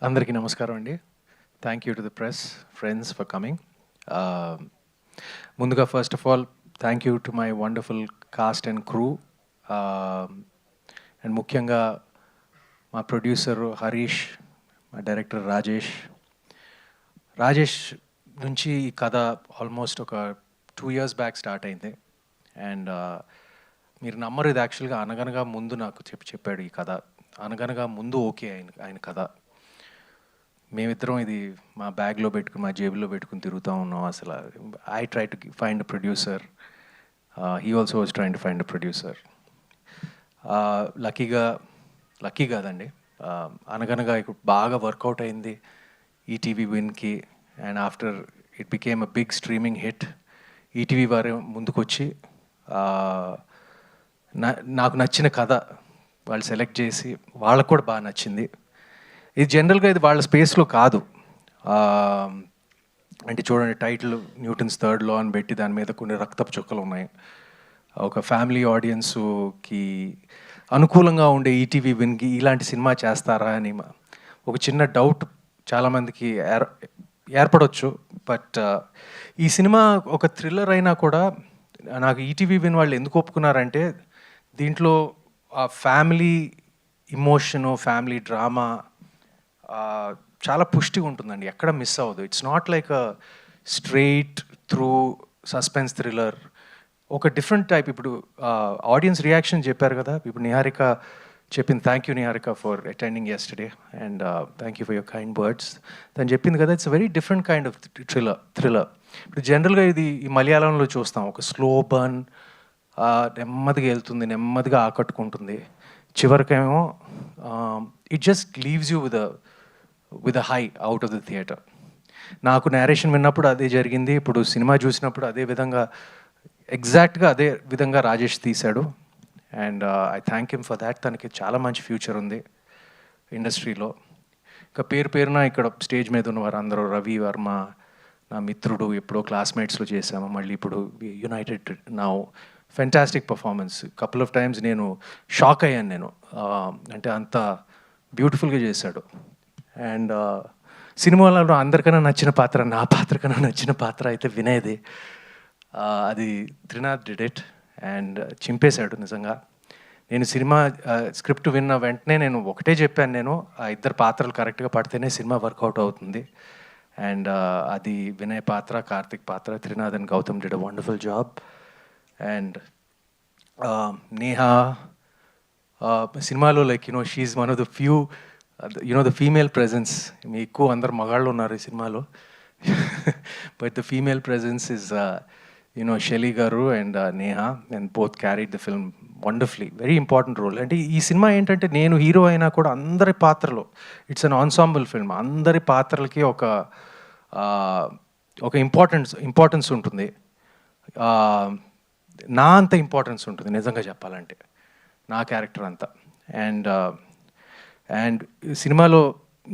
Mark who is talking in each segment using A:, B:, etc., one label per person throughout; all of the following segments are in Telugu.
A: అందరికీ నమస్కారం అండి. Thank you to the press friends for coming. ముందుగా first of all thank you to my wonderful cast and crew. And ముఖ్యంగా మా ప్రొడ్యూసర్ హరీష్, మా డైరెక్టర్ రాజేష్. రాజేష్ నుంచి ఈ కథ ఆల్మోస్ట్ ఒక 2 years బ్యాక్ స్టార్ట్ అయింది. అండ్ మీరు నమ్మరు, ఇది యాక్చువల్గా అనగనగా ముందు నాకు చెప్పాడు ఈ కథ. అనగనగా ముందు ఓకే ఆయన కథ. మేమిద్దరం ఇది మా బ్యాగ్లో పెట్టుకుని, మా జేబులో పెట్టుకుని తిరుగుతూ ఉన్నాం. అసలు I try to find a producer, he also was trying to find a producer. Lucky కాదండి, అనగనగా ఇప్పుడు బాగా వర్కౌట్ అయింది ఈటీవీ విన్కి. And after it became a big streaming hit, ETV వారు ముందుకొచ్చి నాకు నచ్చిన కథ వాళ్ళు సెలెక్ట్ చేసి వాళ్ళకు కూడా బాగా నచ్చింది. ఇది జనరల్గా ఇది వాళ్ళ స్పేస్లో కాదు. అంటే చూడండి, టైటిల్ న్యూటన్స్ థర్డ్ లా అని పెట్టి దాని మీద కొన్ని రక్తపు చుక్కలు ఉన్నాయి. ఒక ఫ్యామిలీ ఆడియన్స్కి అనుకూలంగా ఉండే ఈటీవీ విన్కి ఇలాంటి సినిమా చేస్తారా అని ఒక చిన్న డౌట్ చాలామందికి ఏర్పడవచ్చు. బట్ ఈ సినిమా ఒక థ్రిల్లర్ అయినా కూడా నాకు ఈటీవీ విన్ వాళ్ళు ఎందుకు ఒప్పుకున్నారంటే, దీంట్లో ఆ ఫ్యామిలీ ఇమోషను, ఫ్యామిలీ డ్రామా చాలా పుష్టిగా ఉంటుందండి, ఎక్కడ మిస్ అవ్వదు. It's not like a straight through suspense thriller, ఒక డిఫరెంట్ టైప్. ఇప్పుడు ఆడియన్స్ రియాక్షన్ చెప్పారు కదా, ఇప్పుడు నిహారిక చెప్పింది. Thank you Niharika for attending yesterday, and thank you for your kind words. తను చెప్పింది కదా, it's a very different kind of thriller. ఇప్పుడు జనరల్గా ఇది ఈ మలయాళంలో చూస్తాం, ఒక స్లో బర్న్, నెమ్మదిగా వెళ్తుంది, నెమ్మదిగా ఆకట్టుకుంటుంది, చివరికేమో it just leaves you with a high out of the theatre. నాకు నేరేషన్ విన్నప్పుడు అదే జరిగింది, ఇప్పుడు సినిమా చూసినప్పుడు అదే విధంగా, ఎగ్జాక్ట్గా అదే విధంగా రాజేష్ తీశాడు. And I thank him for that. తనకి చాలా మంచి ఫ్యూచర్ ఉంది ఇండస్ట్రీలో. ఇంకా పేరున ఇక్కడ స్టేజ్ మీద ఉన్నవారు అందరూ, రవి వర్మ నా మిత్రుడు, ఎప్పుడో క్లాస్మేట్స్లో చేశాము, మళ్ళీ ఇప్పుడు United now. Fantastic performance. Couple of times నేను షాక్ అయ్యాను నేను, అంటే అంత బ్యూటిఫుల్గా చేశాడు. అండ్ సినిమాలలో అందరికన్నా నచ్చిన పాత్ర, నా పాత్ర కన్నా నచ్చిన పాత్ర అయితే వినయ్ది. అది త్రినాథ్ డిడ్ ఇట్ అండ్ చింపేశాడు నిజంగా. నేను సినిమా స్క్రిప్ట్ విన్న వెంటనే నేను ఒకటే చెప్పాను, నేను ఆ ఇద్దరు పాత్రలు కరెక్ట్గా పడితేనే సినిమా వర్కౌట్ అవుతుంది. అండ్ అది వినయ్ పాత్ర, కార్తిక్ పాత్ర, Trinath and Gautam did a wonderful job. And Neha సినిమాలో like she one of the few the female presence. మీ ఎక్కువ అందరు మగాళ్ళు ఉన్నారు ఈ సినిమాలో, but the female presence is Shelly గారు and Neha, and both carried the film wonderfully. Very important role. అంటే ఈ సినిమా ఏంటంటే, నేను హీరో అయినా కూడా అందరి పాత్రలు, ఇట్స్ అన్ ఆన్సాంబుల్ ఫిల్మ్, అందరి పాత్రలకి ఒక ఇంపార్టెన్స్ ఉంటుంది. నా అంత ఇంపార్టెన్స్ ఉంటుంది నిజంగా చెప్పాలంటే, నా క్యారెక్టర్ అంతా. అండ్ సినిమాలో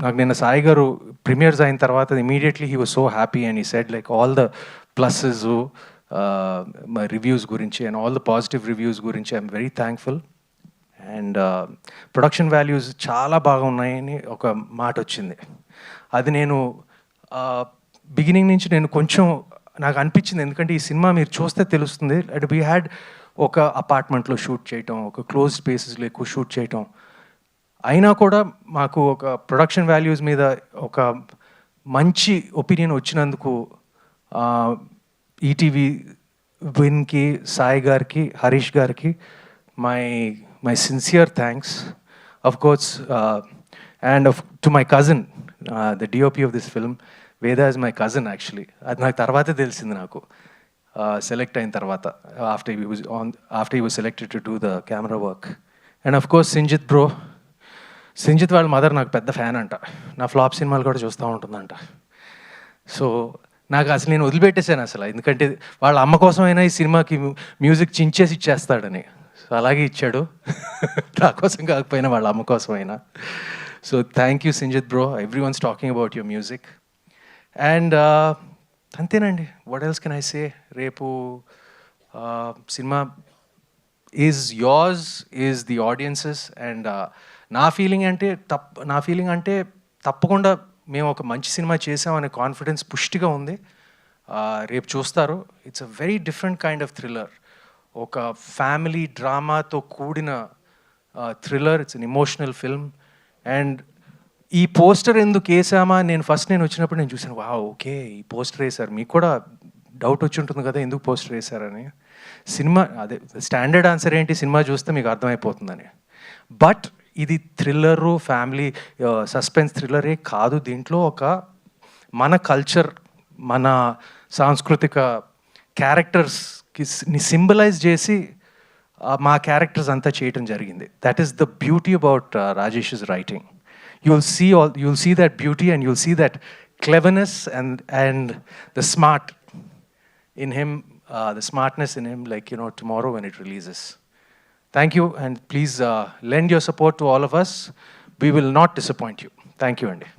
A: నాకు నిన్న సాయి గారు ప్రీమియర్స్ అయిన తర్వాత immediately he was so happy and he said like all the pluses, మా రివ్యూస్ గురించి and all the positive reviews గురించి I'm very thankful. And production values చాలా బాగా ఉన్నాయని ఒక మాట వచ్చింది. అది నేను బిగినింగ్ నుంచి నేను కొంచెం నాకు అనిపించింది, ఎందుకంటే ఈ సినిమా మీరు చూస్తే తెలుస్తుంది. అండ్ వీ హ్యాడ్ ఒక అపార్ట్మెంట్లో షూట్ చేయటం, ఒక క్లోజ్ స్పేసెస్లో ఎక్కువ షూట్ చేయటం, అయినా కూడా మాకు ఒక ప్రొడక్షన్ వాల్యూస్ మీద ఒక మంచి ఒపీనియన్ వచ్చినందుకు ఈటీవీ విన్కి, సాయి గారికి, హరీష్ గారికి my sincere thanks. Of course, and to my cousin, the DOP of this film, Veda is my cousin actually. అది నాకు తర్వాతే తెలిసింది, నాకు సెలెక్ట్ అయిన తర్వాత, after he was selected to do the camera work. And of course Sinjith వాళ్ళ మదర్ నాకు పెద్ద ఫ్యాన్ అంట, నా ఫ్లాప్ సినిమాలు కూడా చూస్తూ ఉంటుందంట. సో నాకు అసలు నేను వదిలిపెట్టేశాను అసలు, ఎందుకంటే వాళ్ళ అమ్మ కోసమైనా ఈ సినిమాకి మ్యూజిక్ చించేసి ఇచ్చేస్తాడని. సో అలాగే ఇచ్చాడు, నా కోసం కాకపోయినా వాళ్ళ అమ్మ కోసమైనా. So thank you Sinjith bro, every one's talking about your music. And అంతేనండి, what else can I say. రేపు సినిమా is yours, is the audiences. And నా ఫీలింగ్ అంటే తప్పకుండా మేము ఒక మంచి సినిమా చేసామనే కాన్ఫిడెన్స్ పుష్టిగా ఉంది. రేపు చూస్తారు. It's a very different kind of thriller. ఒక ఫ్యామిలీ డ్రామాతో కూడిన thriller. It's an emotional film. And ఈ పోస్టర్ ఎందుకు వేసామా నేను వచ్చినప్పుడు నేను చూసాను, ఓకే ఈ పోస్టర్ వేశారు. మీకు కూడా డౌట్ వచ్చి ఉంటుంది కదా ఎందుకు పోస్టర్ వేశారని. సినిమా అదే స్టాండర్డ్ ఆన్సర్ ఏంటి, సినిమా చూస్తే మీకు అర్థమైపోతుందని. బట్ ఇది థ్రిల్లరు, ఫ్యామిలీ సస్పెన్స్ థ్రిల్లరే కాదు. దీంట్లో ఒక మన కల్చర్, మన సాంస్కృతిక క్యారెక్టర్స్కి సింబలైజ్ చేసి మా క్యారెక్టర్స్ అంతా చేయటం జరిగింది. That is the beauty about Rajesh's writing. You'll see that beauty, and you'll see that cleverness and the smart in him, the smartness in him, like, you know, tomorrow when it releases. Thank you, and please lend your support to all of us. We will not disappoint you. Thank you, Andy.